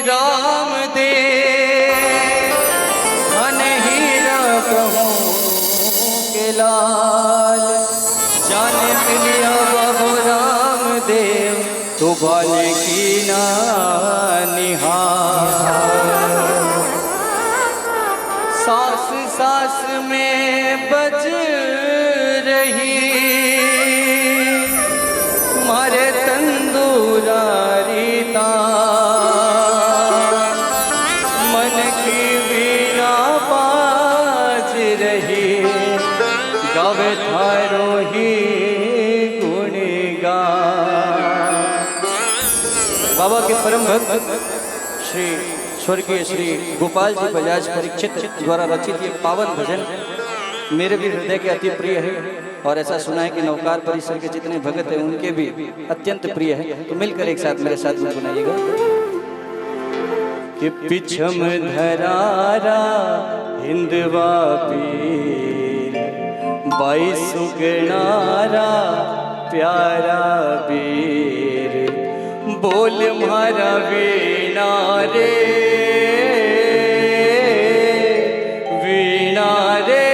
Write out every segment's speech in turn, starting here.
राम दे धन हीरा कहूँ के लाल जाने मिलिया बाबू राम देव तो भले की ना निहार सास सास में बज रही मारे तंदूरारी तान मन की वीणा बाज रही गावे थारो ही गुणगान। बाबा के परम भक्त श्री स्वर्गीय श्री गोपाल जी बजाज परीक्षित द्वारा रचित ये पावन भजन मेरे भी हृदय के अति प्रिय है और ऐसा सुना है कि नौकार परिसर के जितने भगत हैं उनके भी अत्यंत प्रिय है। तो मिलकर एक साथ मेरे साथ गुनगुनाइएगा कि पिछम धरारा हिंदवा पीर बाई सुगनारा प्यारा वीर बोल मारा वीणा रे वीणा रे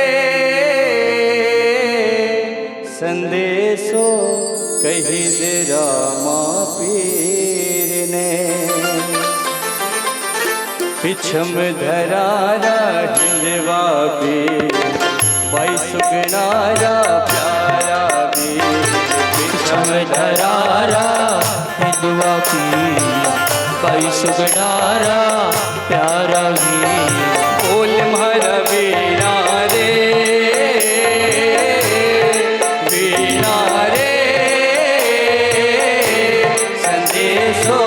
संदेशो कही दे रामा पीर ने पिछम धरारा हिंदवा पीर बाई सुगनारा प्यारा वीर पिछम धरारा हिंदवा पीर बाई सुगनारा प्यारा वीर बोल मारा वीणा रे वीणा रे संदेशो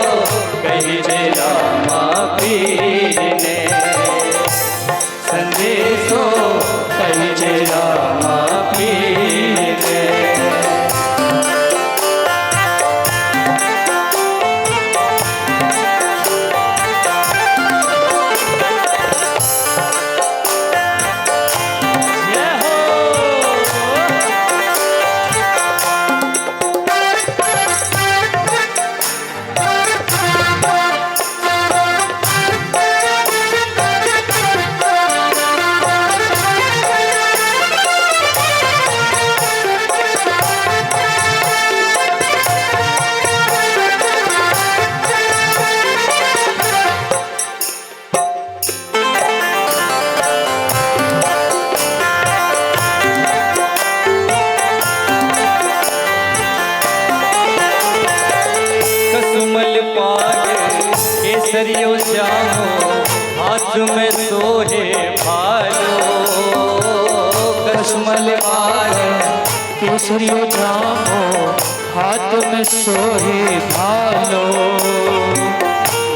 कही दे रामा पीर ने संदेशो कही दे रामा पीर ने। केसरियो जामो हाथ में सोहे भालो कश्मल पाल केसरियो जामो हाथ में सोहे भालो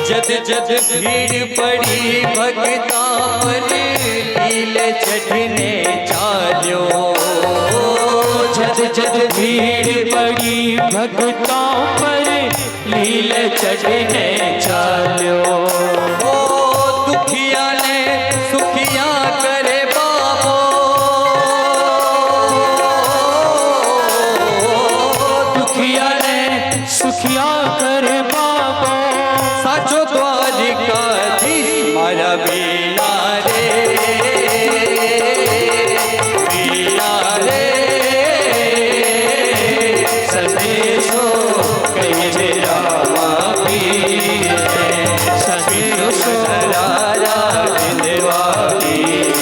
जद जद भीड़ पड़ी भगता पर लीले चढ़ने चाल्यो जद जद भीड़ पड़ी भगता पर लीले चढ़ने चाल्यो ओ दुखिया ने सुखिया करे बाबो दुखिया ने सुखिया करे बाबो साचो द्वारिकाधीश मारा वीणा रे वीणा रे संदेशो कही दे रामा पीर ने संदेशो धरारा हिंदवा पीर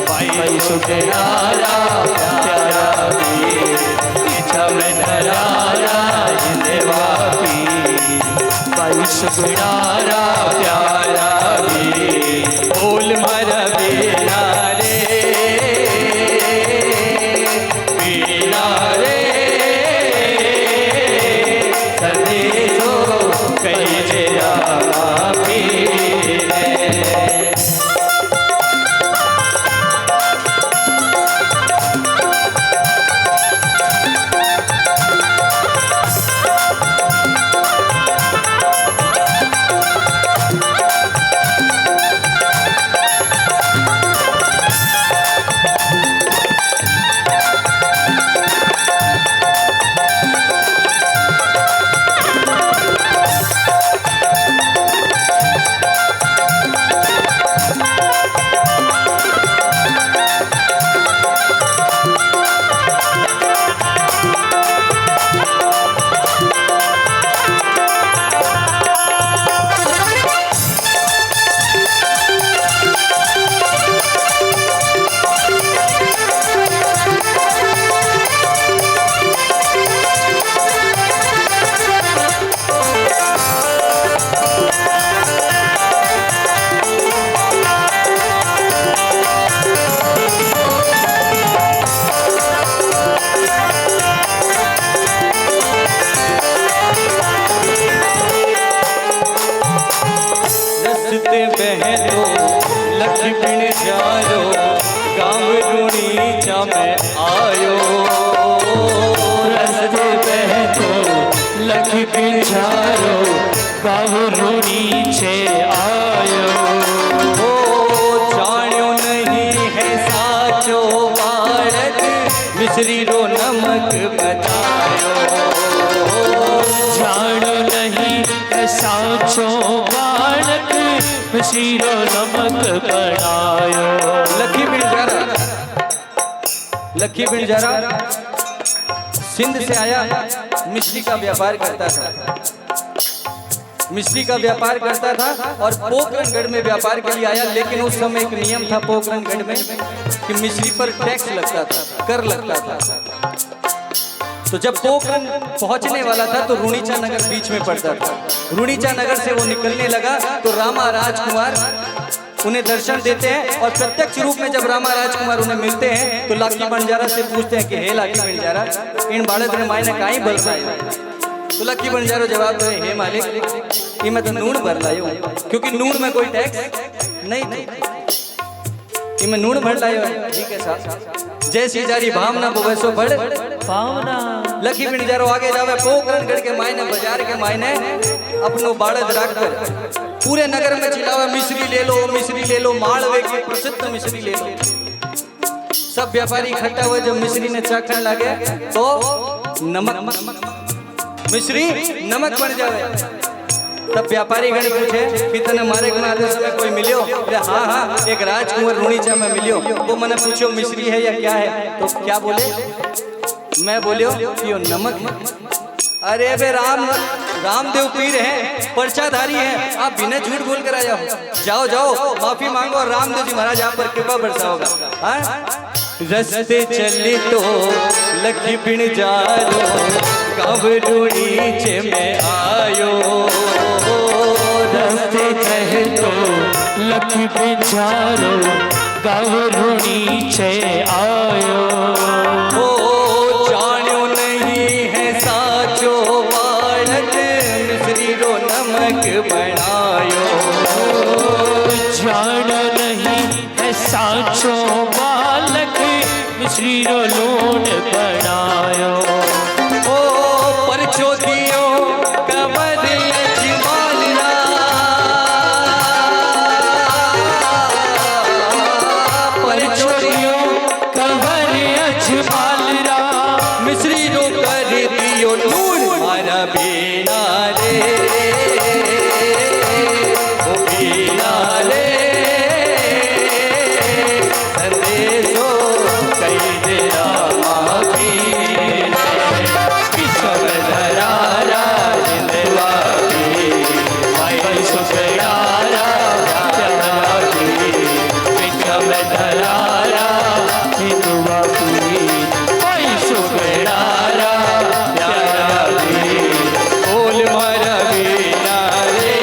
बाई सुगनारा प्यारा वीर पिछम धरारा हिंदवा पीर बाई सुगनारा प्यारा वीर बोल मारा वीणा रे वीणा रे संदेशो कही दे रामा पीर ने। तो लक्ष्मण जारो गाँव रूणीचा में आयो। रस्ते में तो लक्ष्मण जारो गाँव रूणीचे आयो। जाण्यो नहीं है साचो बालक मिश्री रो नमक बतायो। जानो नहीं है साचो बालक मिश्री रो नमक बनायो। लखी बिंजारा सिंध से आया, मिश्री का व्यापार करता था। मिश्री का व्यापार करता था और पोखरणगढ़ में व्यापार के लिए आया। लेकिन उस समय एक नियम था पोखरणगढ़ में कि मिश्री पर टैक्स लगता था, कर लगता था। तो जब पोखरण पहुंचने वाला था तो रूणीचा नगर बीच में पड़ता था। रूणीचा नगर से वो निकलने लगा तो रामा राजकुमार उन्हें दर्शन देते हैं और प्रत्यक्ष रूप में जब रामा राजकुमार उन्हें मिलते हैं तो लाकी बंजारा से पूछते हैं कि हे लाकी बंजारा, इन बालक ने मायने काई बल पाए। तो लक्की बंजारो जवाब दे, हे मालिक, ये मैं तो नून भर लायो, क्योंकि नून में कोई टैक्स नहीं था, ये मैं नून भर लायो। ठीक है साहब, जैसी जारी भावना वो वैसो बढ़ पावना। लक्की बंजारो आगे जावे पोखरणगढ़ के मायने, बाजार के मायने अपनो बाड़द रखकर पूरे नगर में चिल्लावे, मिश्री ले लो, मिश्री ले लो, मालवे की प्रसिद्ध मिश्री ले लो। सब व्यापारी इकट्ठा हुए, जब मिश्री ने चखने लगे तो नमक मिश्री नमक बन जावे। तब व्यापारी गण पूछे कि तने मारे गुना आदेश में कोई मिलियो? हाँ हाँ, एक राजकुमार रूणीचा में मिलियो। वो मैंने पूछो मिश्री है या क्या है? तो क्या बोले? मैं बोलियो यो नमक है। अरे बे रामदेव पीर हैं, पर्चाधारी हैं, आप बिना झूठ बोल कर आया हो। जाओ जाओ, माफी मांगो और रामदेव जी महाराज आप पर कृपा बरसाओगा। हाँ? रस्ते चले तो लखी बिन जारो गाँव रूणीचे में आयो। रस्ते चले तो लखी बिन जारो गाँव रूणीचे आयो। जान्यो नहीं है साचो बालक मिश्री रो नमक बनायो। जानो नहीं है साचो बालक मिश्री रो लूण बनायो। ओ परचो दियो कमर अजमालरा, परचो दियो कमर अजमालरा, मिश्री रो कर दियो नून मारा बेना रे, ओ बेना रे, संदेशो कई देरा माफी किशोर धरारा जिंदवा की भाई सुखयारा प्यारा की किशोर धरारा जिंदवा की भाई सुखयारा प्यारा की। बोल मारा बेना रे,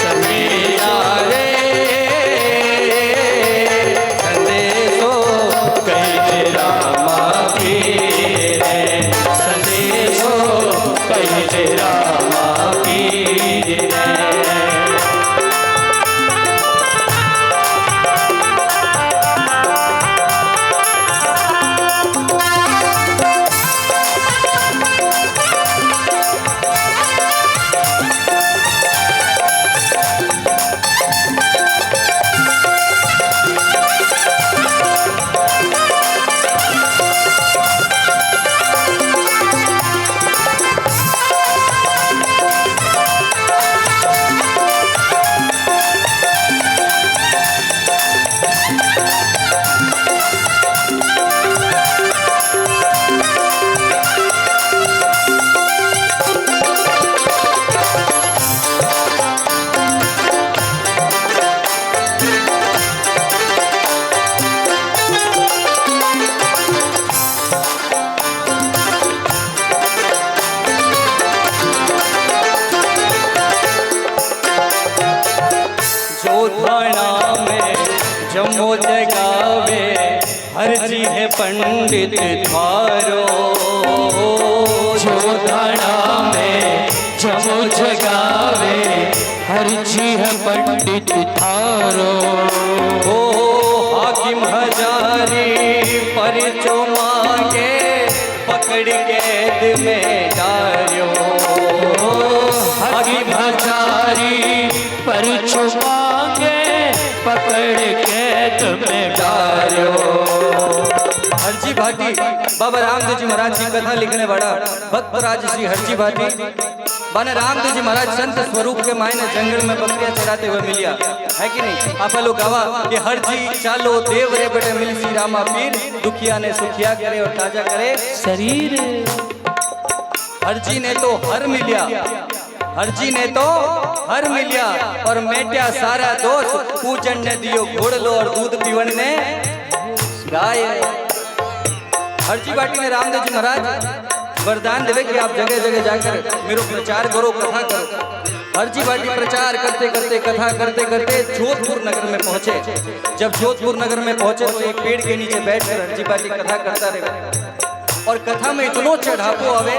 समीना रे, संदेशो कई तेरा माफी रे, संदेशो कई तेरा माफी रे। जमो जगावे हर जी है पंडित थारो। जो धारा में जमो जगावे हर जी है पंडित थारो। ओ हाकिम हजारी परचो मांगे पकड़ कैद में डार्यो। हाकिम हजारी परचो मांगे पकड़ कैद में डार्यो। हरजी भाटी बाबा रामदेव जी महाराज की कथा लिखने वाला भक्त राज श्री हरजी भाटी बाने रामदेव जी महाराज संत स्वरूप के मायने जंगल में बकरियां चराते हुए मिलिया है कि नहीं। आप लोग गावा कि हरजी चालो देव रे बेटे मिल सी रामा पीर, दुखिया ने सुखिया करे और ताजा करे शरीर। हरजी ने तो हर मिलिया, हरजी ने तो हर मिलिया और मेटिया सारा दोष। पूजन ने दियो घोड़लो और दूध पीवन ने गाय। हरजी भाटी ने रामदेव जी महाराज वरदान देवे कि आप जगह जगह जाकर मेरो प्रचार करो, कथा करो। हरजी भाटी प्रचार करते करते कथा करते करते जोधपुर नगर में पहुंचे। जब जोधपुर नगर में पहुंचे तो एक पेड़ के नीचे बैठकर हरजी भाटी कथा करता रहे और कथा में इतनो चढ़ापो आवे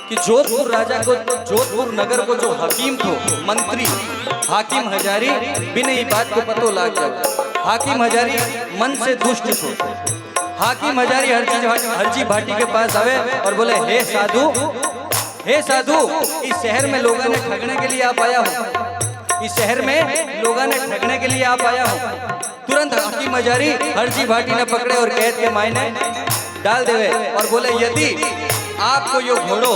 कि जोधपुर राजा को, जोधपुर नगर को जो हकीम थो, मंत्री हाकिम हजारी बिना ही बात को पतो लाग जाए। हाकिम हजारी मन से दुष्ट थे। हाकिम हजारी हरजी भाटी के पास आवे और बोले, हे साधु, हे साधु, इस शहर में लोगों ने ठगने के लिए आप आया हो, इस शहर में लोगों ने ठगने के लिए आप आया हो। तुरंत हाकिम हजारी हरजी भाटी ने पकड़े और कैद के मायने डाल देवे और बोले, यदि आपको यो घोड़ो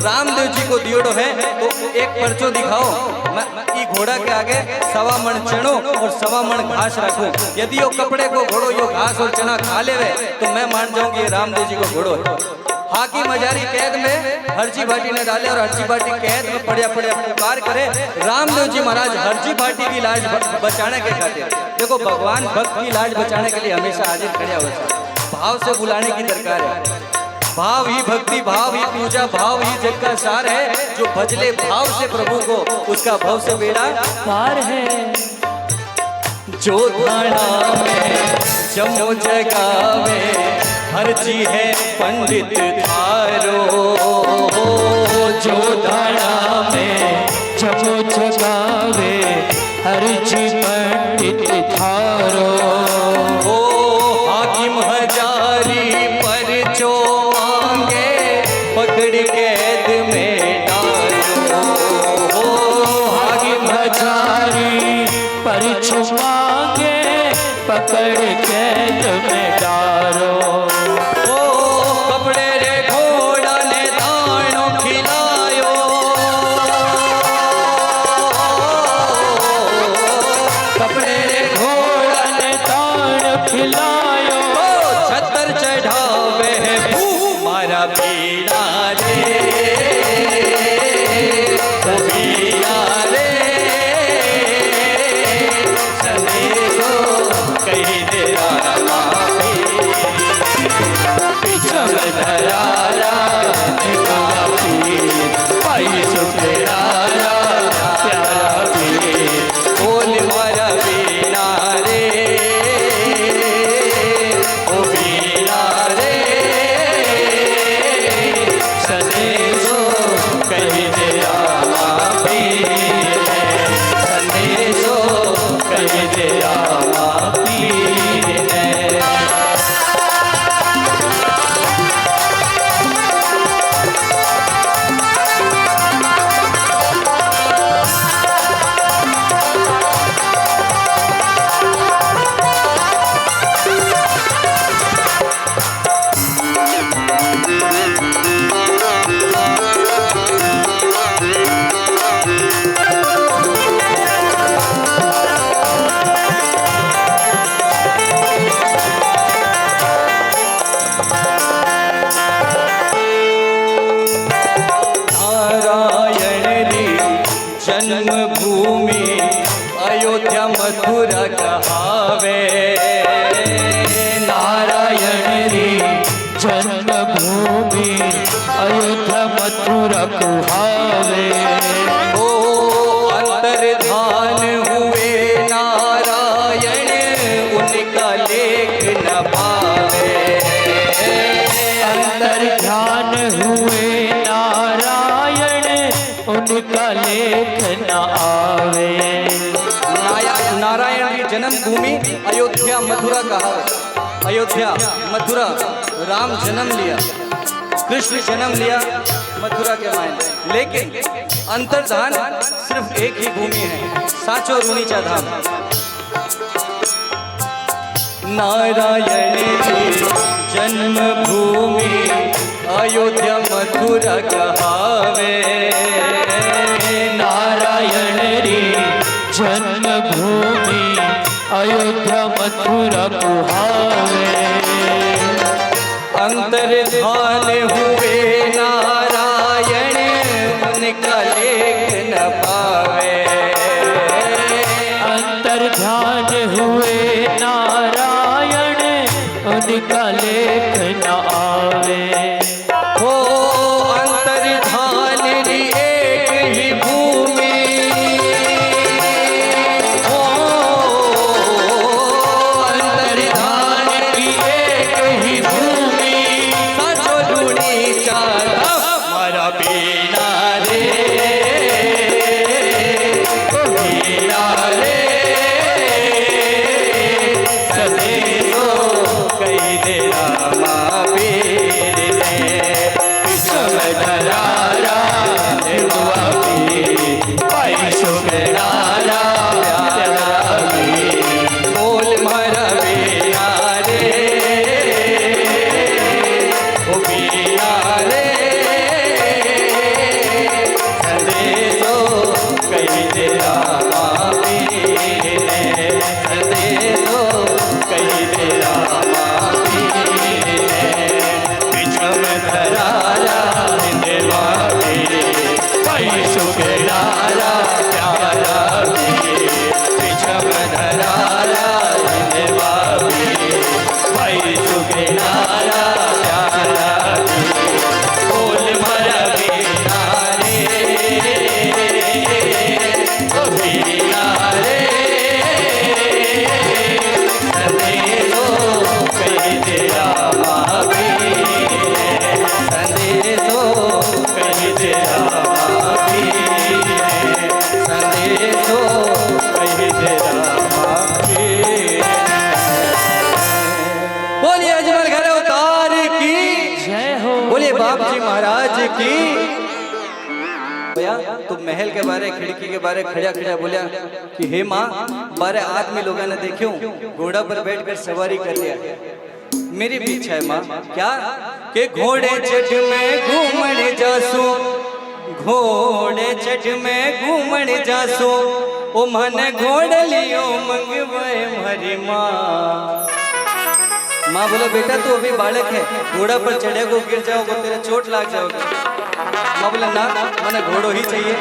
रामदेव जी को दियोड़ो है तो एक पर्चो दिखाओ, मैं घोड़ा के आगे 1.25 मण चनो और 1.25 मण घास रखूं। यदि यो कपड़े को घोड़ो यो घास और चना खा लेवे तो मैं मान जाऊंगी ये रामदेव जी को घोड़ो है। हाकिम हजारी कैद में हरजी भाटी ने डाले और हरजी भाटी कैद में पड़िया पड़िया पुकार करे। रामदेव जी महाराज हरजी भाटी की लाज बचाने के खातिर, देखो भगवान भक्त की लाज बचाने के लिए हमेशा हाजिर खड़े होते, भाव से बुलाने की दरकार है। भाव ही भक्ति, भाव ही पूजा, भाव ही जग का सार है। जो भजले भाव से प्रभु को उसका भव से बेड़ा पार है। जो थाना में जमो जगावे हरजी है पंडित थारो। जो थाना में जमो जगावे हरजी पंडित थारो। ओ हाकिम हजारी परचो पकड़ कैद में डालो। हाकिम हजारी परचो मांगे पकड़ कैद में डालो। कपड़े रे घोड़ा ने दानो खिलायो। कपड़े रे घोड़ा ने दानो खिलायो। छतर चढ़ावे है मारा पीड़ा रे, ओ पीड़ा रे, संदेशो कही दे रामा पिछम धरारा पाई सुखेरारा प्यारा पीर। बोल मारा पीड़ा रे, ओ पीड़ा रे, संदेशो कही दे रामा पीर, संदेशो कही दे रामा पीर है। जन्मभूमि अयोध्या मथुरा कहावे। नारायण री जन्मभूमि अयोध्या मथुरा कुहावे। ओ अंतर्धान हुए नारायण उनका लेख न पावे। अंतर ध्यान हुए नारायण लेख न आवे। नारायण की जन्मभूमि अयोध्या मथुरा कहा है। अयोध्या मथुरा, राम जन्म लिया, कृष्ण जन्म लिया मथुरा के मायने, लेकिन अंतर्धान सिर्फ एक ही भूमि है, साचो रुणीचा धाम। नारायण की जन्मभूमि अयोध्या मथुरा कहावे। नारायण री जन्मभूमि अयोध्या मथुरा कुहावे। अंतर्धान हुए नारायण, उनका लेख न पावे। अंतर्धान हुए नारायण, उनका लेख न आवे। हो अंतर्धान री एक ही भूमि, हो अंतर्धान की एक ही भूमि, साचो रुणीचा धाम। हमारा बीना रे, ओ बीना रे, सदैव कही दे रामा पीर ने। विषम धरारा देवा पीर, पाई सुगरारा प्यारा पीर। बोल मारा बीना रे, ओ बीना रे, संदेशो कही दे रामा पीर ने। संदेशो कही दे रामा पीर ने। विषम धरारा देवा पीर, पाई सुगरारा प्यारा पीर। विषम धरारा देवा पीर, पाई सुगरारा प्यारा पीर। बोल मरा बीना रे, ओ बीना रे, संदेशो कही दे रामा पीर ने। संदेशो कही दे रामा पीर ने। संदेशो कही दे रामा पीर ने। बोलिए अजमल घर अवतार की, जय हो। बोलिए बाप जी महाराज की। भैया तो महल के बारे, खिड़की के बारे खड़ा खड़ा बोलिया कि हे माँ, 12 आदमी लोगों ने देखियो घोड़ा पर बैठकर सवारी कर लिया। मेरी भी इच्छा है माँ, क्या कि घोड़े चढ़ में घूमण जासू, घोड़े चढ़ में घूमण जासू। ओ मन घोड़ लियो मंगवाए हमारी माँ। माँ बोला बेटा तू अभी बालक है, घोड़ा पर चढ़ेगो गिर जाओगे तेरे चोट लाग जाओगे। माँ बोला ना, मैंने घोड़ो ही चाहिए।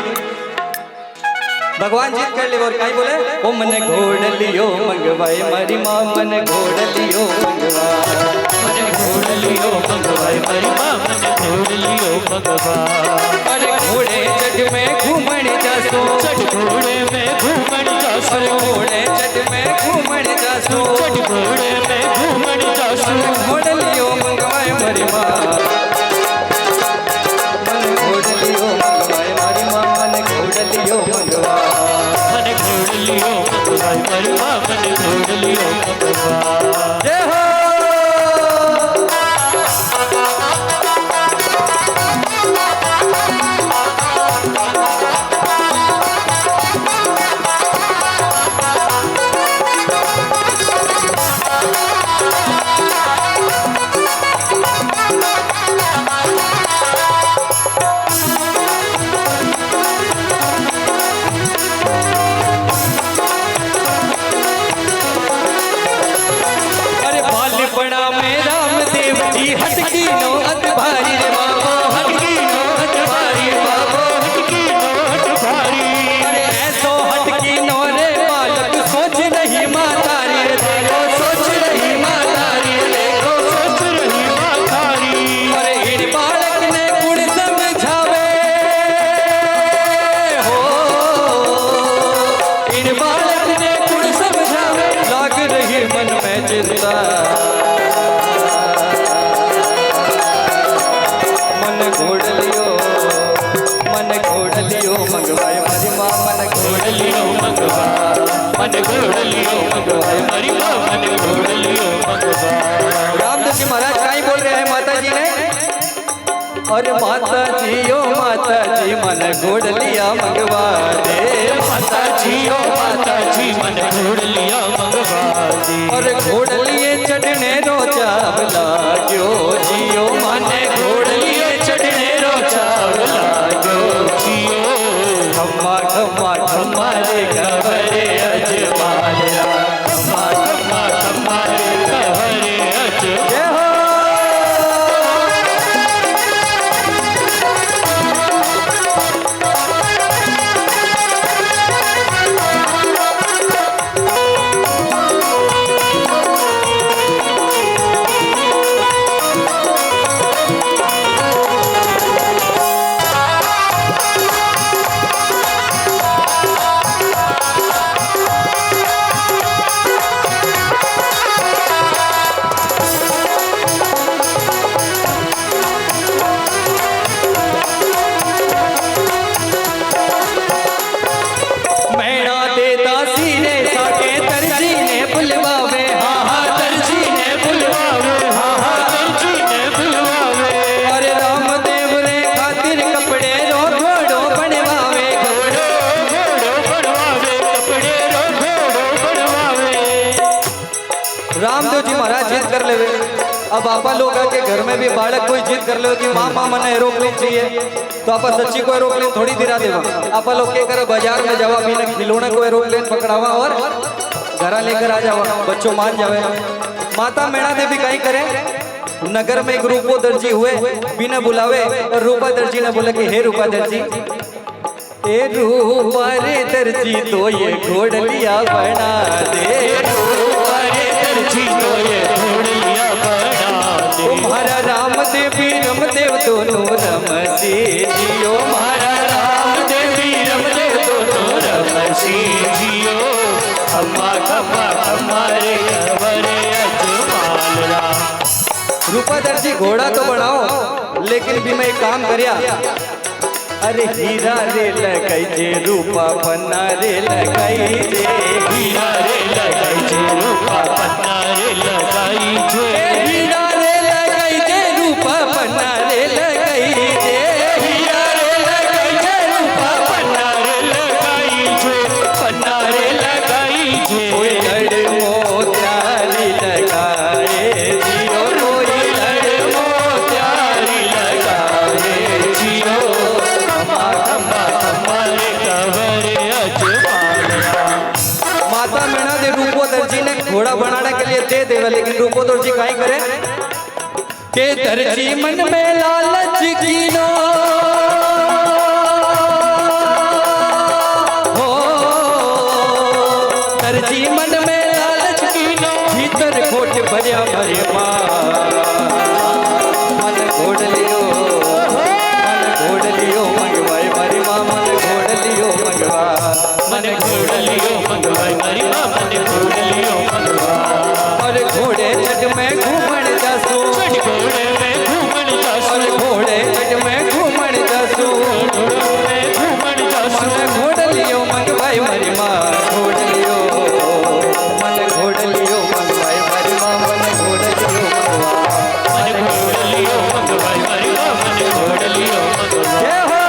भगवान जीत कर लिए और कहीं बोले ओ मने घोड़ लियो मंगवाए मारी माँ, मने घोड़ लियो मंगवाए। मन घोड़ लियो मंगवाए मेरी माँ, मन घोड़ लियो मंगवाए। अरे घोड़े चढ़ में घूमण जासो, चढ़ घोड़े में घूमण जासो। अरे घोड़े चढ़ में घूमण जासो, चढ़ घोड़े में घूमण जासो। घोड़ लियो मंगवाए मारी माँ, मन घोड़ लियो मंगवाए मारी माँ, मन घोड़ लियो मंगवाए। मन घोड़ लियो मंगवाए मेरी माँ, मन घोड़ लियो मंगवाए। जय हो। મારી માં મને ઘોડલીઓ મંગવા મને ઘોડલીઓ મંગવાય મારી માં મને ઘોડલીઓ મંગવા रामदास जी महाराज कहीं बोल रहे हैं माता जी ने अरे माता जी ओ माता जी मन घोड़लिया मंगवा दे माता जी ओ माता जी मन घोड़लिया मंगवा दे और घोड़लिए चढ़ने रो चावला जो जियो माने घोड़लिए चढ़ने रो चावला जो जियो खम्मा खम्मा खम्मा रे खबरे अजमाला खम्मा खम्मा खम्मा रे खबरे अजमाला जय हो मैणा दे दासी ने साके तरजी ने बुलवावे हाँ हाँ तरजी ने बुलवावे हाँ हाँ तरजी ने बुलवावे अरे रामदेव रे खातिर कपड़े रो घोड़ो बनवावे घोड़ो घोड़ो बनवावे कपड़े रो घोड़ो बनवावे रामदेव जी महाराज जिद कर लेवे अब आपा लोग के घर में भी बालक कोई जिद कर ले कि माँ माँ मने एरोप्लेन चाहिए तो आपा सच्ची को एरोप्लेन थोड़ी दिला देवा आपा लोग के करे बाजार में जावा भी ना खिलौने को एरोप्लेन पकड़ावा और घरा लेकर आ जावा बच्चों मान जावे माता मैणा देवी कहीं करे नगर में एक रूपो दर्जी हुए बिना बुलावे और रूपा दर्जी ने बोला कि हे रूपा दर्जी ए रूपा रे दर्जी तो ये घोड़लिया बना दे अरे तरजी तो ये घोड़लिया बना दे तुम्हारा रामदेव रमदेव दोनों रमसी जियो हमारा रामदेवी रमदेव दोनों रमसी जियो खम्मा खम्मा हमारे खबरे अजमाला रूपा दर्जी घोड़ा तो बनाओ लेकिन भी मैं एक काम करिया अरे हीरा रे लगाई जे रूपा पन्ना रे लगाई जे हीरा रे लगाई जे रूपा पन्ना रे लगाई जे हीरा रे लगाई जे रूपा पन्ना रे लगाई जे हीरा रे लगाई जे रूपा पन्ना रे लगाई जे पन्ना रे लगाई जे कोई लड़ मोत्यारी लगाए जियो कोई लड़ मोत्यारी लगाए जियो खम्मा खम्मा हमारे खबरे अजमाला माता मैणा दे रूपो दर्जी ने घोड़ा बनाने के लिए दे देवे लेकिन रूपो दर्जी काई करे के दर्जी मन में लालच कीनो हो दर्जी मन में लालच कीनो भीतर खोट भरिया भरे मन घोड़ लियो मंगवाए मारी माँ मन घोड़ लियो मंगवा मन घोड़लियो मंगवाई मारी माँ मन घोड़लियो मंगवा और घोड़े चट में घूमण जासू चढ़ घोड़े में घूमन जासू और घोड़े चट में घूमण जासू घोड़ों में घूमन जासू मन घोड़ लियो मंगवाई मारी माँ घोड़ लियो मन घोड़ लियो मंगवाई मारी माँ मन घोड़ लियो मंगवा मन घोड़लियो मंगवाई मारी माँ मन घोड़लियो मंगवा जय हो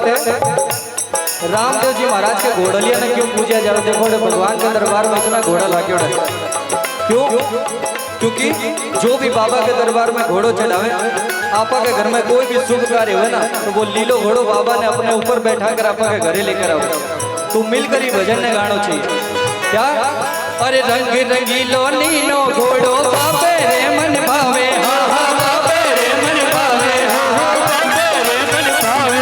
बात है, रामदेव जी महाराज के घोड़लिया ने क्यों पूजा जावे? देखो भगवान के दरबार में इतना घोड़ा लाग्यो है, क्यों? क्योंकि जो भी बाबा के दरबार में घोड़ो चढ़ावे, आपा के घर में कोई भी शुभ कार्य हो ना, तो वो लीलो घोड़ो बाबा ने अपने ऊपर बैठा कर आपा के घरे लेकर आओ, तो मिलकर ही भजन ने गानो चाहिए। क्या? अरे रंग रंगीलो नीनो घोड़ो बाबे रे मन भावे, हाँ हाँ बाबे रे मन भावे, हाँ हाँ बाबे रे मन भावे।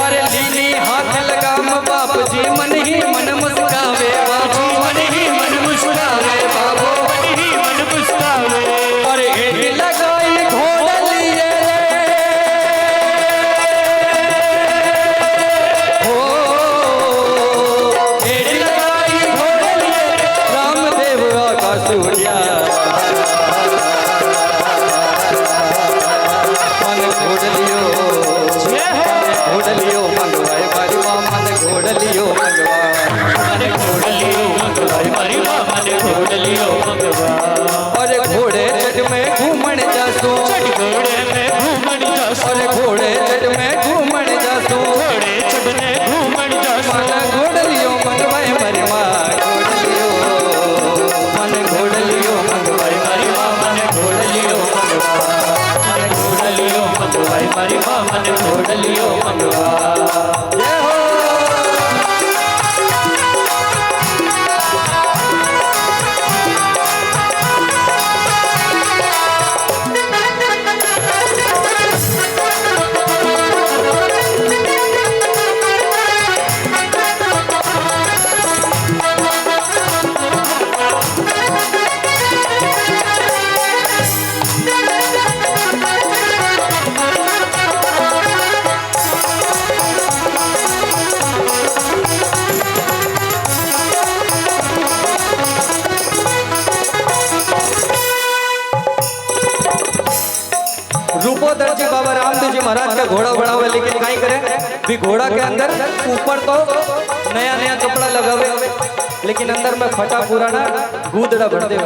अरे लीली हाथ लगाम बाप जी मन ही मन मुस्कावे, बाबू मन ही मन मुस्कावे, बाबू मन ही मन मुस्कावे। अरे हेड लगाई घोड़ा लिए हो, हेड लगाई घोड़ा लिए रामदेव आकाश उड़िया, मन घोड़लियो घोड़लियो मंगवाए मारी माँ, मन घोड़लियो मंगवाए, मन घोड़लियो मंगवाए मारी माँ, मन घोड़लियो मंगवाए। अरे घोड़े चढ़ में घूमन जासू, घोड़े में घूमन जासू, अरे घोड़े चढ़ में घूमन जासू, घोड़े चढ़ने घूमन जासू। मन घोड़लियो मंगवाए मारी माँ, घोड़लियो मन घोड़लियो मंगवाए मारी माँ, मन घोड़लियो मंगवाए, मन घोड़लियो मंगवाए मारी माँ, मन घोड़लियो मंगवाए। जय हो। रूपोदर जी बाबा रामदेव जी महाराज का घोड़ा बनावे, लेकिन कहीं करे भी घोड़ा के अंदर ऊपर तो नया नया कपड़ा लगावे, लेकिन अंदर में फटा पुराना गूदड़ा भर दे।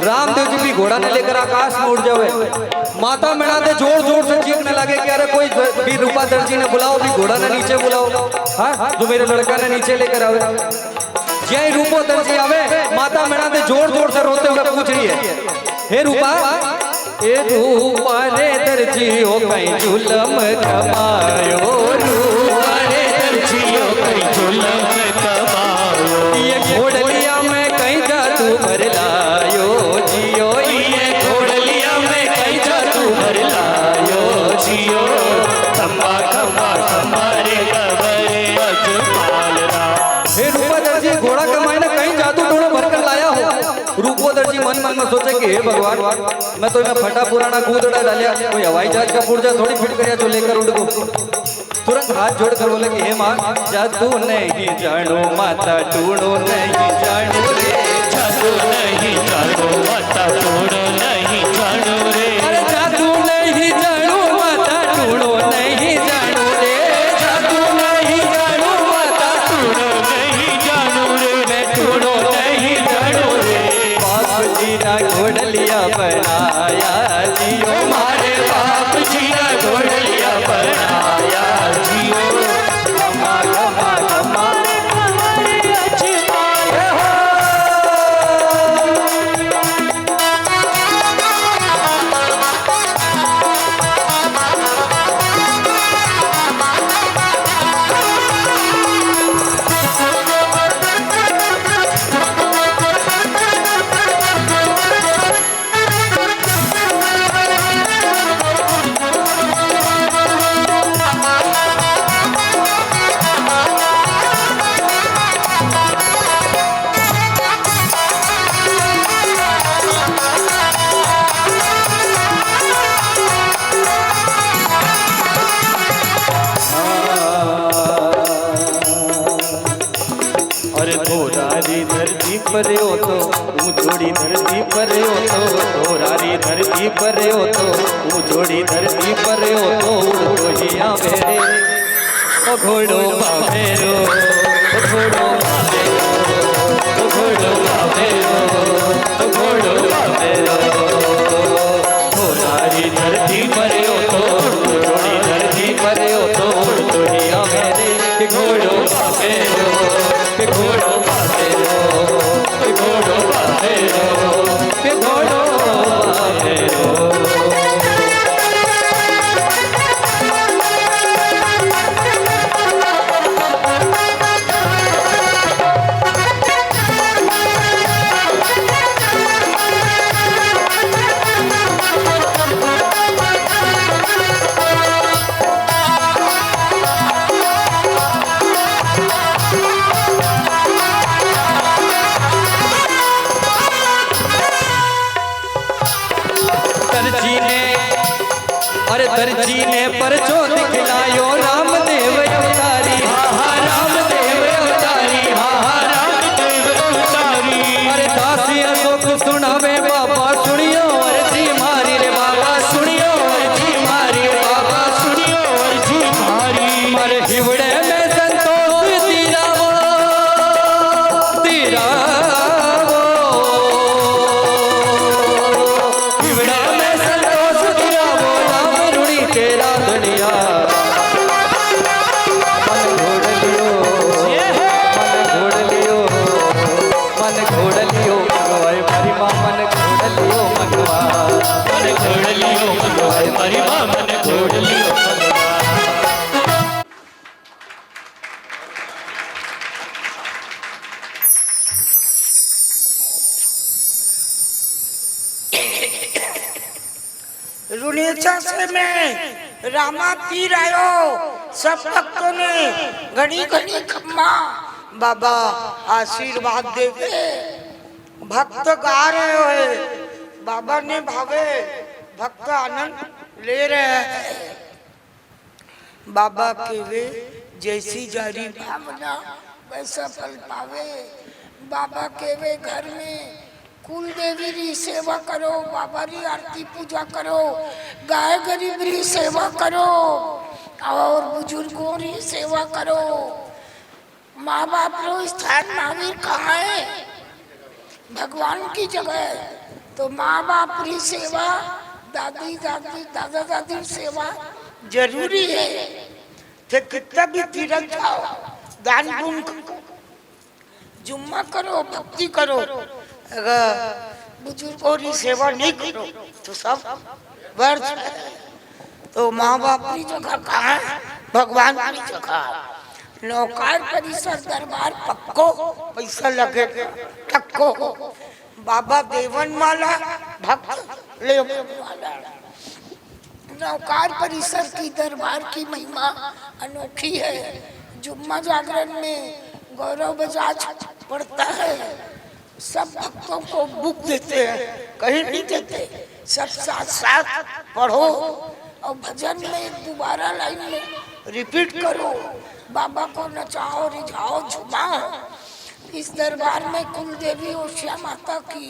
रामदेव जी भी घोड़ा ने लेकर आकाश में उड़ जावे, माता मेड़ा दे जोर जोर से चीखने लगे कि अरे कोई भी रूपादर जी ने बुलाओ, भी घोड़ा ने नीचे बुलाओ, हाँ जो मेरे लड़का ने नीचे लेकर आवे। जय रूपोदर जी आवे, माता मेड़ा दे जोर जोर से रोते हुए पूछ रही है, हे रूपा ए रूपा रे दर्जियो कहीं जुलम कमायो, रूपा रे दर्जियो कहीं जुलम कमायो, ये घोड़लिया में कहीं जादू भर लायो जियो, ये घोड़लिया में कहीं जादू भर लायो जियो, खम्बा खम्बा खम्बा रे गबरे अजमाल रा। हे रूपोदर जी घोड़ा कमाए ना कहीं जादू टोना भरकर लाया हो। रूपोदर जी मन मन में सोचे कि हे भगवान, मैं तो इन्हें फटा पुराना कूदड़ा डालिया, कोई हवाई जहाज का पुर्जा थोड़ी फिट करिया जो लेकर उड़ गो। तुरंत हाथ जोड़ कर बोले कि हे माँ, जादू नहीं जानो माता टूणो नहीं जानो रे, जादू नहीं जानो माता टूणो नहीं जानो रे, अरे जादू नहीं जानो माता टूणो नहीं जानो रे, जादू नहीं जानो माता टूणो नहीं जानो रे, मैं टूणो नहीं जानो रे। बाप जी ना घोड़लिया बनाया जियो, हमारे बाप जी ने घोड़लिया बनाया जियो, खमा खमा खमा हमारे अजमाल रा। अरे धोरारी धरती पर हो तो ऊंचोड़ी धरती पर हो तो, धोरारी धरती पर हो तो ऊंचोड़ी धरती पर हो तो, उड़ो ही आवे रे ओ घोड़ो बाबेरो, ओ घोड़ो बाबेरो, ओ घोड़ो बाबेरो, ओ घोड़ो बाबेरो। धोरारी धरती पर हो तो ऊंचोड़ी धरती पर हो तो, उड़ो ही बाहेरो के घोड़ो बाहेरो। दर्जी ने परचो दिखलायो रामदेव अवतारी, रामदेव अवतारी, रामदेव अवतारी। अरे दासी अशोक सुनावे बाबा सुनियो अर्जी मारी रे बाबा सुनियो अर्जी मारी रे बाबा सुनियो अर्जी मारी। मर हिवड़े में संतोष तीरावो तीरावो, हिवड़े में संतोष तीरावो राम रुणी तेरा दुनिया। मन घोड़ लियो मन घोड़ लियो मंगवाए मारी माँ, मन घोड़ लियो मंगवा, मन घोड़ लियो मंगवाए मारी माँ, मन घोड़ लियो मंगवा। रुणेचा से मैं रामा पीर आयो, सब भक्तों ने घड़ी घड़ी खम्मा बाबा आशीर्वाद देवे। भक्त गा रहे हो, बाबा ने भावे भक्त आनंद ले रहे हैं। बाबा के वे जैसी जारी भावना वैसा फल पावे। बाबा के वे घर में कुल देवी री सेवा करो, बाबा री आरती पूजा करो, गाय गरीब री सेवा करो और बुजुर्गों री सेवा करो। माँ बाप रो स्थान महावीर कहाँ है? भगवान की जगह। तो माँ बाप री सेवा, दादी दादी दादा दादी सेवा जरूरी है। फिर कितना भी तीर्थ जाओ, दान पुण्य करो, जुम्मा करो, भक्ति करो, अगर बुजुर्गों की सेवा नहीं करो तो सब व्यर्थ है। तो माँ बाप की जगह कहाँ है? भगवान की जगह। नौकार परिसर दरबार पक्को, पैसा लगेगा टक्को। बाबा देवन माला भक्त ले वाला। नौकार परिसर की दरबार की महिमा अनोखी है। जुम्मा जागरण में गौरव बजाज पड़ता है, सब भक्तों को बुक देते हैं, कहीं नहीं देते, सब साथ साथ पढ़ो और भजन में दोबारा लाइन में रिपीट करो, बाबा को नचाओ रिझाओ झुमाओ। इस दरबार में कुल देवी उषा माता की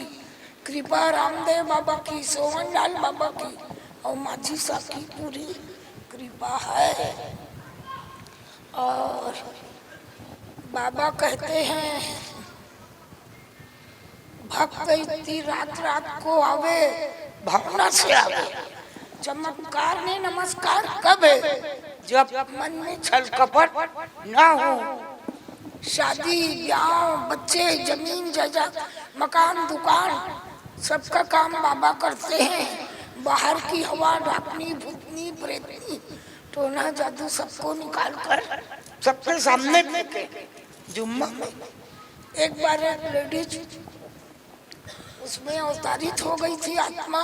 कृपा, रामदेव बाबा की, सोहन लाल बाबा की और माझी साहब की पूरी कृपा है। और बाबा कहते हैं भक्त इतनी रात रात को आवे, भावना से आवे। चमत्कार ने नमस्कार कब है? जब मन में छल कपट ना हो। शादी ब्याह बच्चे जमीन जायदाद मकान दुकान सबका काम बाबा करते हैं। बाहर की हवा ढाकनी भूतनी प्रेतनी टोना जादू सबको निकाल कर सबके सामने फेंके। जुम्मा में एक बार एक लेडीज उसमें अवतारित हो गई थी आत्मा।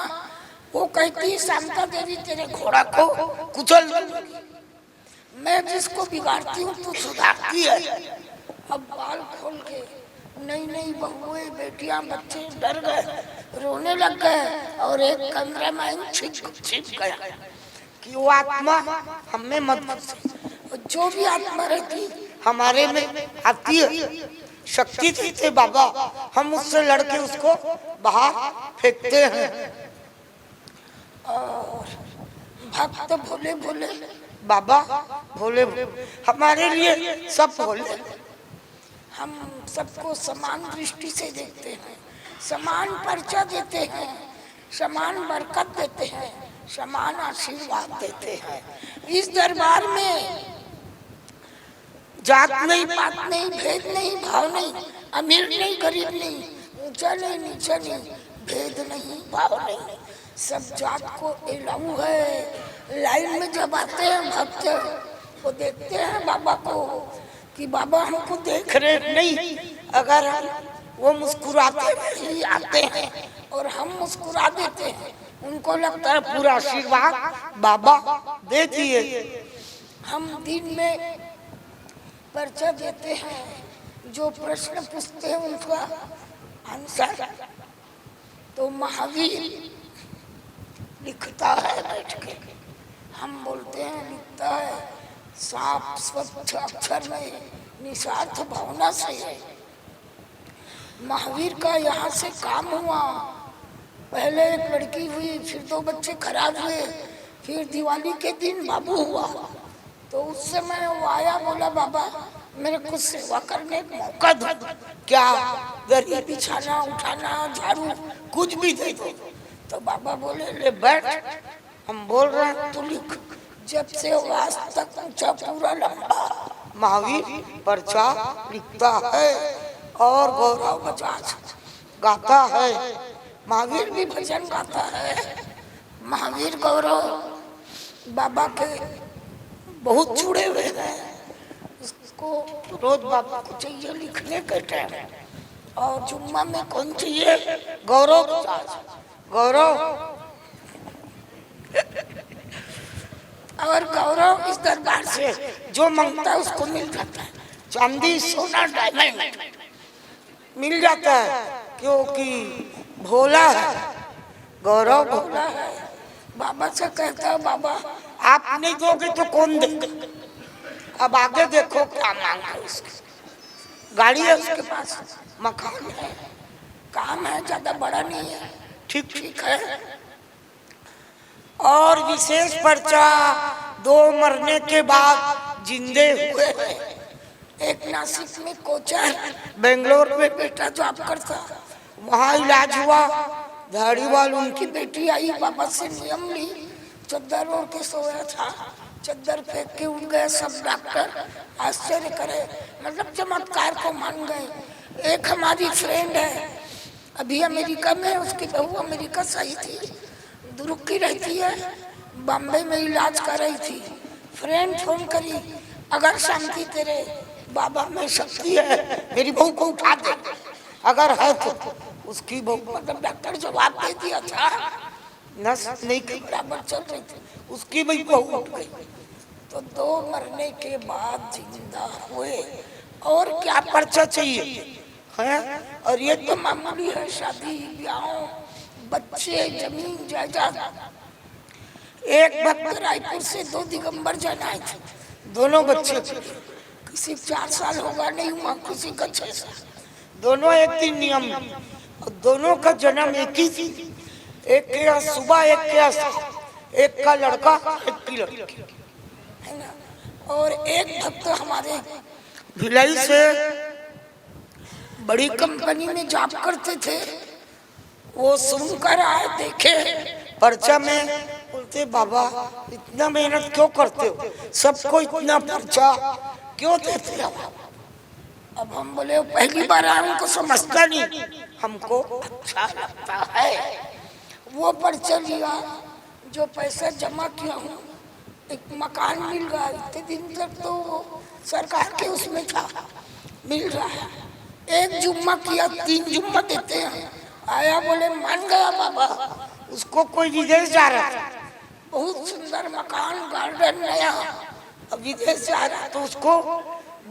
वो कहती शांता देवी तेरे घोड़ा को कुचल दूंगी, मैं जिसको बिगाड़ती हूँ तू सुधारती है। अब बाल खोल के नई नई बहुएं बेटियां बच्चे डर गए, रोने लग गए और एक कमरे में छिप गया कि वो आत्मा हमें मत घुसे। जो भी आत्मा रहती हमारे में आती है, शक्ति देते बाबा, हम उससे लड़के उसको बाहर फेंकते हैं। और भक्त भोले भोले बाबा भोले हमारे लिए सब भोले। हम सबको समान दृष्टि से देखते हैं, समान परिचय देते हैं, समान बरकत देते हैं, समान आशीर्वाद देते हैं। इस दरबार में जात नहीं, पात नहीं, भेद नहीं, भाव नहीं, अमीर नहीं, गरीब नहीं, ऊंचा नहीं नीचा नहीं, भेद नहीं भाव नहीं, सब जात को एलाऊ है। लाइन में जब आते हैं भक्त वो देखते हैं बाबा को कि बाबा हमको देख रहे नहीं, अगर हम वो मुस्कुराते ही आते हैं और हम मुस्कुरा देते हैं, उनको लगता है पूरा आशीर्वाद बाबा दे दिए। हम दिन में पर्चा देते हैं, जो प्रश्न पूछते हैं उनका आंसर तो महावीर लिखता है बैठ के, हम बोलते हैं लिखता है, साफ स्वच्छ अक्षर में निस्वार्थ भावना से। महावीर का यहाँ से काम हुआ, पहले एक लड़की हुई, फिर 2 बच्चे खराब हुए, फिर दिवाली के दिन बाबू हुआ। तो उस समय वो आया, बोला बाबा मेरे को सेवा करने का मौका दो, क्या गरीब बिछाना उठाना झाड़ू कुछ भी दे दो। तो बाबा बोले ले बैठ, हम बोल रहे हैं तू लिख। जब से आज तक ऊंचा पूरा लंबा महावीर पर्चा लिखता है और गौरव बजाज गाता है। महावीर भी भजन गाता है। महावीर गौरव बाबा के बहुत जुड़े हुए हैं, उसको रोज बाबा को चाहिए लिखने के टाइम, और जुम्मा में कौन चाहिए? गौरव बजाज, गौरव। और गौरव इस दरबार से जो मांगता है उसको मिल जाता है, चांदी सोना डायमंड मिल जाता है, क्योंकि भोला है, गौरव भोला है। बाबा से कहता है बाबा आप नहीं दोगे तो कौन देगा? अब आगे देखो क्या मांगा है उसकी, गाड़ी है उसके पास, मकान है, काम है, ज्यादा बड़ा नहीं है, ठीक ठीक है। और विशेष पर्चा 2 मरने के बाद जिंदे हुए हैं। एक नासिक में कोचर, बेंगलोर में बेटा जॉब करता, वहाँ इलाज हुआ, धाड़ीवाल उनकी बेटी आई, बाबा से नियम ली, चद्दर ओढ़ के सोया था, चद्दर फेंक के उठ गए। सब डॉक्टर आश्चर्य करे, मतलब चमत्कार को मान गए। एक हमारी फ्रेंड है अभी अमेरिका में, उसकी बहू अमेरिका सही थी, दुरुक की रहती है, बॉम्बे में इलाज कर रही थी। फ्रेंड फोन करी, अगर शांति तेरे बाबा में शक्ति है मेरी बहू को उठा दे, अगर है तो। उसकी बहू मतलब डॉक्टर जवाब दे दिया था, नस नहीं के बराबर चल रही थी, उसकी भी बहू उठ गई। तो 2 मरने के बाद जिंदा हुए, और क्या पर्चा चाहिए है? और ये तो मामूली है, शादी ब्याह बच्चे जमीन जायदाद। एक भक्त रायपुर से 2 दिगंबर जन आए थे, दोनों बच्चे, किसी 4 साल होगा नहीं हुआ, किसी का 6 साल, दोनों एक दिन नियम, और दोनों का जन्म एक ही थी, एक के यहाँ सुबह एक के यहाँ शाम, एक का लड़का एक की लड़की, है ना। और एक भक्त हमारे भिलाई से बड़ी कंपनी में जॉब करते थे, वो सुनकर आए, देखे पर्चा में, बोलते बाबा इतना मेहनत क्यों करते हो, सबको इतना पर्चा क्यों देते हो? अब हम बोले पहली बार आए, उनको समझता नहीं, हमको अच्छा लगता है। वो पर्चा लिया, जो पैसा जमा किया हूँ, एक मकान मिल गया, इतने दिन तक तो सरकार के उसमें था, मिल रहा है। एक जुम्मा किया, 3 जुम्मा देते हैं। आया बोले मान गया बाबा, उसको कोई विदेश जा रहा था, बहुत सुंदर मकान गार्डन नया, अब विदेश जा रहा तो उसको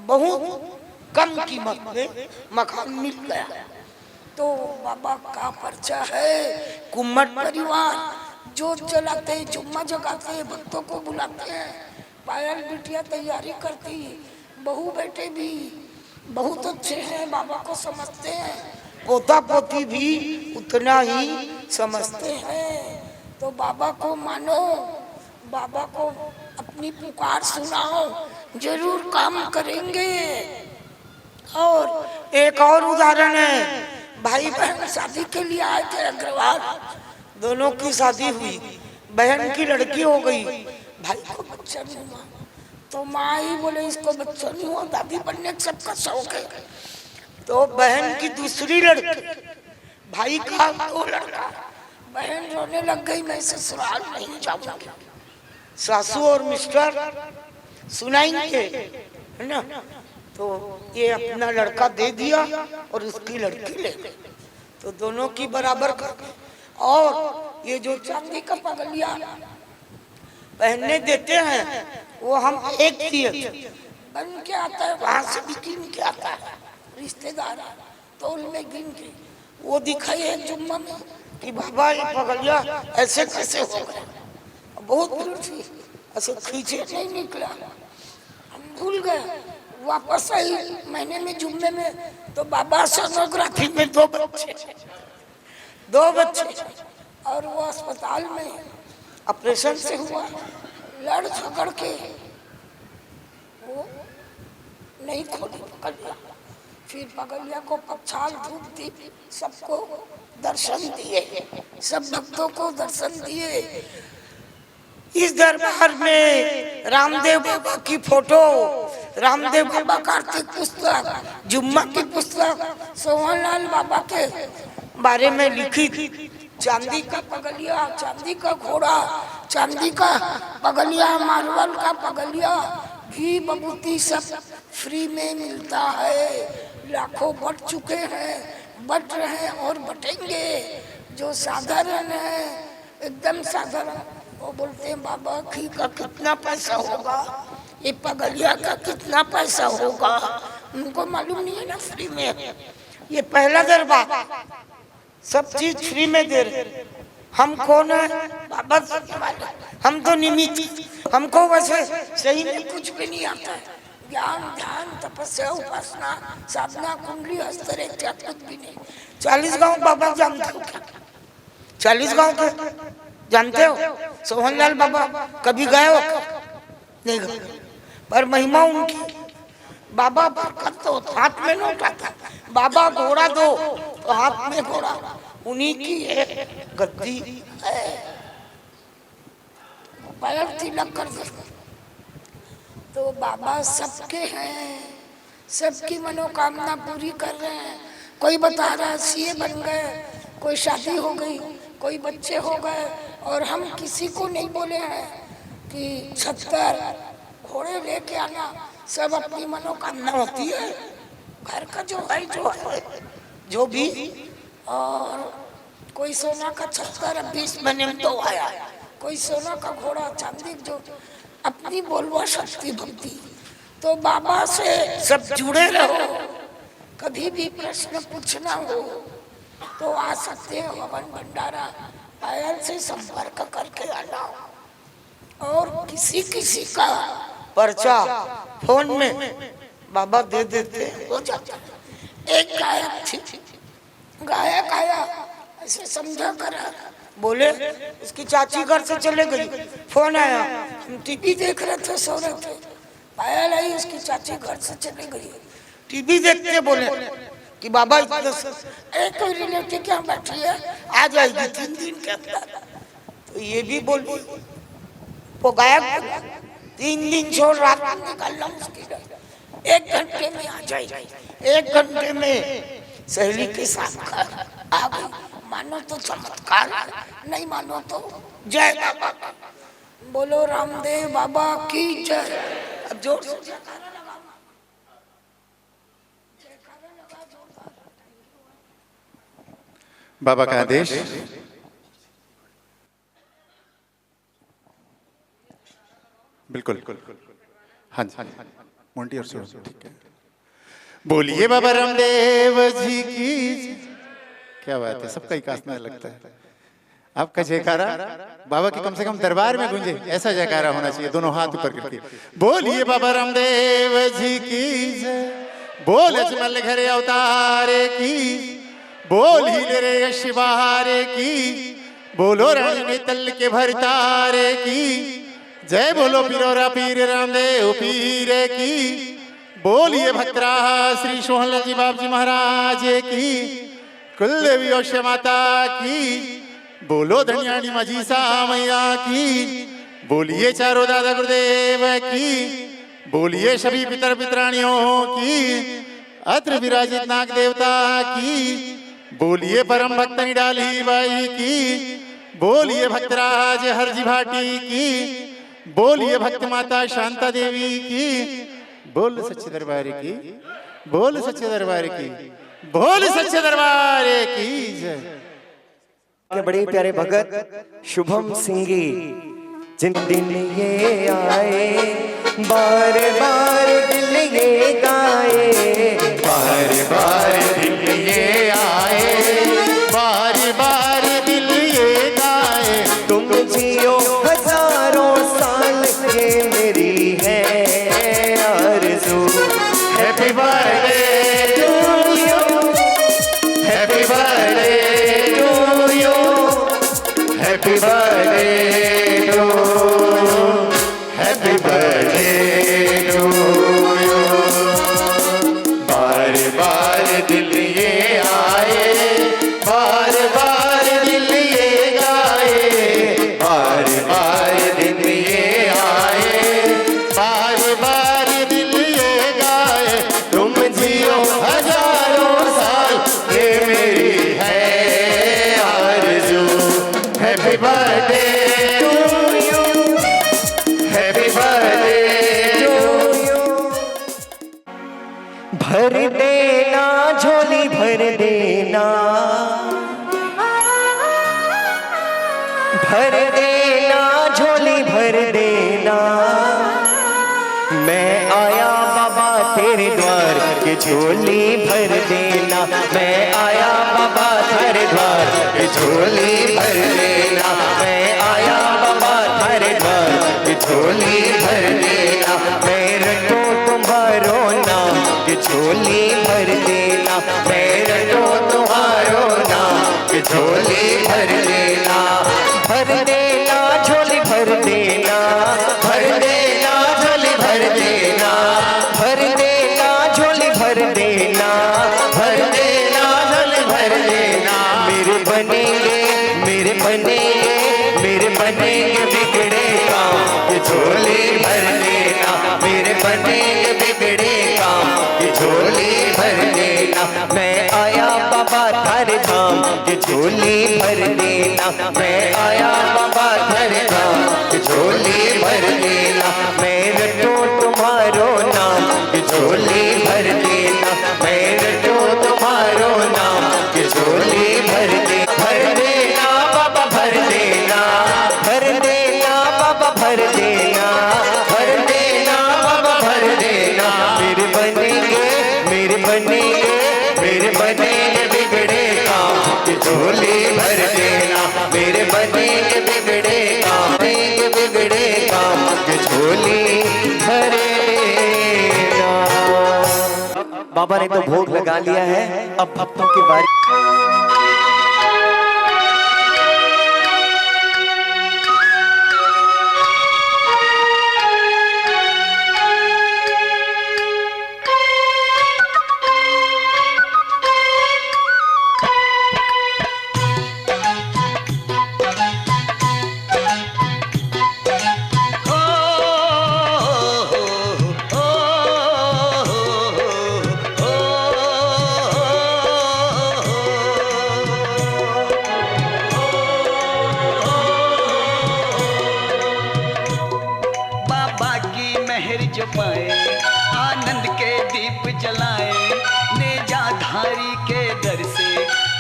बहुत कम कीमत में मकान मिल गया। तो बाबा का पर्चा है, कुम्मट परिवार जो चलाते, जुम्मा जगाते, भक्तों को बुलाते हैं, पायल बिटिया तैयारी करती, बहू बेटे भी बहुत अच्छे हैं, बाबा को समझते हैं, पोता पोती भी उतना ही समझते हैं। तो बाबा को मानो, बाबा को अपनी पुकार सुनाओ, जरूर काम करेंगे। और एक और उदाहरण है, भाई बहन शादी के लिए आए थे अग्रवाल, दोनों की शादी हुई, बहन की लड़की हो गई, भाई को बच्चा नहीं हुआ, तो माँ ही बोले इसको बच्चा नहीं हुआ, दादी बनने का सबका शौक है। तो बहन की दूसरी लड़की भाई का दो लड़का, बहन रोने लग गई, मैं ससुराल नहीं जाऊंगी। सासू और मिस्टर सुनाएंगे, है ना। तो ये अपना लड़का दे दिया और उसकी लड़की ले गई, तो दोनों की बराबर कर गए। और ये जो चांदी का पगलिया पहनने देते हैं वो हम एक दिए बन के आता है, वहां से भी गिन के आता है, रिश्तेदार तोल में गिन के वो दिखाई एक जुम्मा में कि बाबा ये पगलिया ऐसे कैसे हो गए। बहुत भीड़ थी, ऐसे खींचे नहीं निकला, हम भूल गए। वापस आई महीने में जुम्मे में, तो बाबा सोनोग्राफी में दो बच्चे और वो अस्पताल में ऑपरेशन से हुआ। लड़ झगड़ के वो नहीं खोली पगलिया, फिर पगलिया को पछाल धूप दी, सबको दर्शन दिए, सब भक्तों को दर्शन दिए। इस दरबार में रामदेव बाबा की फोटो, रामदेव बाबा कार्तिक पुस्तक, जुम्मा की पुस्तक, सोहनलाल बाबा के बारे में लिखी थी। चांदी का पगलिया, चांदी का घोड़ा, चांदी का पगलिया, मार्बल का पगलिया, घी बबूती सब फ्री में मिलता है। लाखों बट चुके हैं, बट रहे हैं और बटेंगे। जो साधारण है, एकदम साधारण, वो बोलते हैं बाबा घी का कितना पैसा होगा, ये पगलिया का कितना पैसा होगा, उनको मालूम नहीं है ना फ्री में। ये पहला दरबार, सब चीज फ्री में दे रहे। हम कौन है? बाबा वाले, हम तो निमित्त, हमको वैसे सही में कुछ भी नहीं आता है। ज्ञान, ध्यान, तपस्या, उपासना, साधना, कुंडली, हस्तरेख, कुछ भी नहीं। 40 गांव बाबा जानते हो क्या? 40 गांव के जानते हो? सोहनलाल बाबा कभी गए हो? नहीं गए, पर महिमा उनकी। बाबा बरकत तो हाथ में नोट आता, बाबा घोड़ा दो तो हाथ में घोड़ा, उन्हीं की एक गद्दी है। पैर तिलक कर दो तो बाबा सबके हैं, सबकी मनोकामना पूरी कर रहे हैं। कोई बता रहा है सीए बन गए, कोई शादी हो गई, कोई बच्चे हो गए, और हम किसी को नहीं बोले हैं कि 70 घोड़े लेके आना। सब अपनी मनोकामना होती है, घर का जो है जो भी। और कोई सोना का 70 20 महीने में तो आया, कोई सोना का घोड़ा, चांदी, जो अपनी बोलवा शक्ति भक्ति। तो बाबा से सब जुड़े रहो, कभी भी प्रश्न पूछना हो तो आ सकते हो। हवन भंडारा पायल से संपर्क करके आना। और किसी का पर्चा फोन में बाबा दे देते हो जाता। एक गायक थी, गायक आया, ऐसे समझा करा, बोले उसकी चाची घर से चले गई, फोन आया, हम टीवी देख रहे थे, सो रहे थे, पायल आई, उसकी चाची घर से चले गई। टीवी देखते बोले कि बाबा एक रिलेटिव क्या बैठी है, आ जाएगी 3 दिन के अंदर। तो ये भी बोली, वो गायक 3 दिन छोड़ रात में निकलना मुश्किल है, 1 घंटे में आ जाएगी। 1 घंटे में सहेली के साथ आ गई। मानो तो चमत्कार, नहीं मानो तो जय बाबा। बोलो रामदेव बाबा की जय। अब जोर से जयकारा लगाओ, जयकारा लगा जोरदार। बाबा का आदेश। बिल्कुल, हाँ जी, मोंटी और सुनो, ठीक है। बोलिए बाबा रामदेव जी की। क्या बात है, सबका एक आसना लगता है। आपका जयकारा बाबा की कम से कम दरबार में गूंजे, ऐसा जयकारा होना चाहिए, दोनों हाथ ऊपर करके। बोलिए बाबा रामदेव जी की जय। बोल अजमल घर अवतारे की, बोल ही रे शिवारे की, बोलो रानी तल के भरतारे की जय। बोलो पिरोरा पीर रामदेव पीर की। बोलिए भद्रा श्री सोहनलाल जी बाबा जी महाराज की। कुल देवी औष्य माता की। बोलो धनियाणी मजीसा मैया की। बोलिए चारों दादा गुरुदेव की। बोलिए सभी पितर पितरानियों की। अत्र विराजित नाग देवता की। बोलिए परम भक्त निडाली बाई की, बोलिए भक्तराज हरजी भाटी की, बोलिए भक्त माता शांता देवी की, बोल सच्चे दरबार की, बोल सच्चे दरबार की, बोल सच्चे दरबार की जय। के बड़े प्यारे भगत शुभम सिंगी जिन दिन ये आए, बार बार दिल ये गाए, बार बार दिल ये आए, बार बार दिल ये गाए, तुम जियो हजारों साल के मेरी है आरज़ू। Happy birthday to you, happy birthday to you, happy birthday to, happy birthday to you. बार बार दिल ये आए, बार बार दिल ये गाए, बार बार दिल ये आए, बार बार दिल ये गाए, तुम जियो हजारों साल ये मेरी है आरज़ू। Happy birthday to you, happy birthday to you. भर देना झोली भर देना, भर देना झोली भर देना, मैं आया बाबा तेरे द्वार की झोली भर देना, मैं आया बाबा तेरे द्वार की झोली भर देना, मैं आया बाबा तेरे द्वार की झोली भर देना, मैं रटो तुम्हारो नाम की झोली भर देना, मैं रटो तुम्हारो नाम की झोली भर देना, भर देना झोली भर देना, भर देना झोली भर देना, भर देना झोली भर देना, भर देना झोली भर देना। मेरे बनेंगे, मेरे बनेंगे, मेरे बनेंगे बिगड़े काम की झोली भर देना, मेरे बनेंगे बिगड़े काम की झोली भर देना, मैं आया बाबा थारे धाम की झोली भर देना, मैं आया बाबा थारे धाम की झोली भर देना, मैं रटो तुम्हारो नाम की झोली भर देना, मैं रटो तुम्हारो नाम की झोली भर दे, भर देना बाबा भर देना, भर देना बाबा भर देना, भर देना बाबा भर देना। मेरे बनेंगे, मेरे बनेंगे, मेरे बनेंगे बिगड़े काम की झोली भर देना, मेरे बनेंगे बिगड़े काम, बिगड़े काम की झोली भर देना। बाबा ने तो भोग लगा लिया है, अब भक्तों की बारी। जो पाए आनंद के दीप जलाए, नेजाधारी के दर से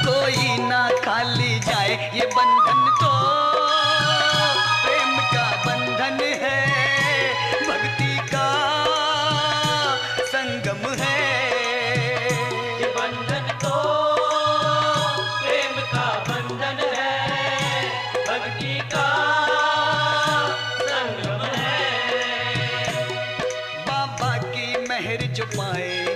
कोई ना खाली जाए। ये बंधन तो प्रेम का बंधन है, भक्ति का संगम है। ये बंधन तो प्रेम का बंधन है, भक्ति का संगम है। बाबा की मेहर जो पाए